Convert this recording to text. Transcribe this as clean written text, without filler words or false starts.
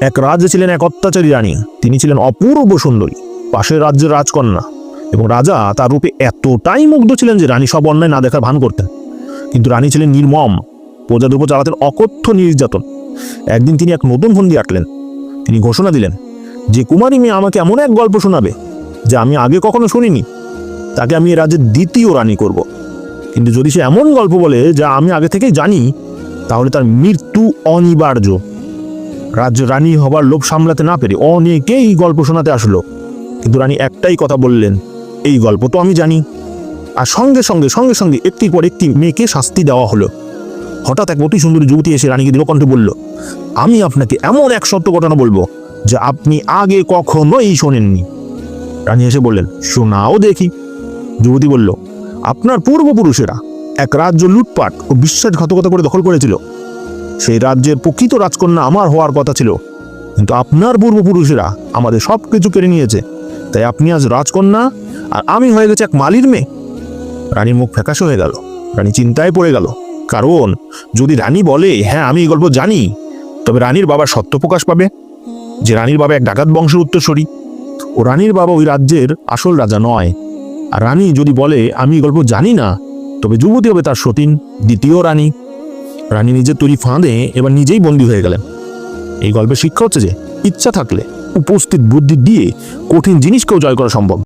এক রাজ্যে ছিলেন এক অত্যাচারী রানী। তিনি ছিলেন অপূর্ব সুন্দরী, পাশের রাজ্যের রাজকন্যা, এবং রাজা তার রূপে এতটাই মুগ্ধ ছিলেন যে রানী সব অন্যায় না দেখার ভান করতেন। কিন্তু রানী ছিলেন নির্মম, প্রজাদের উপর চালাতেন অকথ্য নির্যাতন। একদিন তিনি এক নতুন ফন্দি আঁটলেন। তিনি ঘোষণা দিলেন যে কুমারী মেয়ে আমাকে এমন এক গল্প শোনাবে যা আমি আগে কখনো শুনিনি, তাকে আমি এ রাজ্যের দ্বিতীয় রানী করব। কিন্তু যদি সে এমন গল্প বলে যা আমি আগে থেকেই জানি, তাহলে তার মৃত্যু অনিবার্য। রাজ্য রানী হবার লোভ সামলাতে না পেরে অনেকেই গল্প শোনাতে আসলো, কিন্তু রানী একটাই কথা বললেন, এই গল্প তো আমি জানি। আর সঙ্গে সঙ্গে সঙ্গে সঙ্গে একটির পর একটি মেয়েকে শাস্তি দেওয়া হলো। হঠাৎ এক অতি সুন্দরী যুবতী এসে রানীকে দৃঢ়কণ্ঠে বলল, আমি আপনাকে এমন এক সত্য ঘটনা বলবো যা আপনি আগে কখনোই শোনেননি। রানী এসে বললেন, শোনাও দেখি। যুবতী বলল, আপনার পূর্বপুরুষেরা এক রাজ্য লুটপাট ও বিশ্বাসঘাতকতা করে দখল করেছিল। সেই রাজ্যের প্রকৃত রাজকন্যা আমার হওয়ার কথা ছিল, কিন্তু আপনার পূর্বপুরুষেরা আমাদের সব কিছু কেড়ে নিয়েছে। তাই আপনি আজ রাজকন্যা আর আমি হয়ে গেছে এক মালির মেয়ে। রানীর মুখ ফ্যাকাশে হয়ে গেল। রানী চিন্তায় পড়ে গেল, কারণ যদি রানী বলে হ্যাঁ আমি এই গল্প জানি, তবে রানীর বাবার সত্য প্রকাশ পাবে যে রানীর বাবা এক ডাকাত বংশের উত্তরসূরি, ও রানীর বাবা ওই রাজ্যের আসল রাজা নয়। আর রানী যদি বলে আমি এই গল্প জানি না, তবে যুবতী হবে তার সতীন, দ্বিতীয় রানী। রানী নিজের তৈরি ফাঁদে এবার নিজেই বন্দী হয়ে গেলেন। এই গল্পের শিক্ষা হচ্ছে যে ইচ্ছা থাকলে উপস্থিত বুদ্ধি দিয়ে কঠিন জিনিসকেও জয় করা সম্ভব।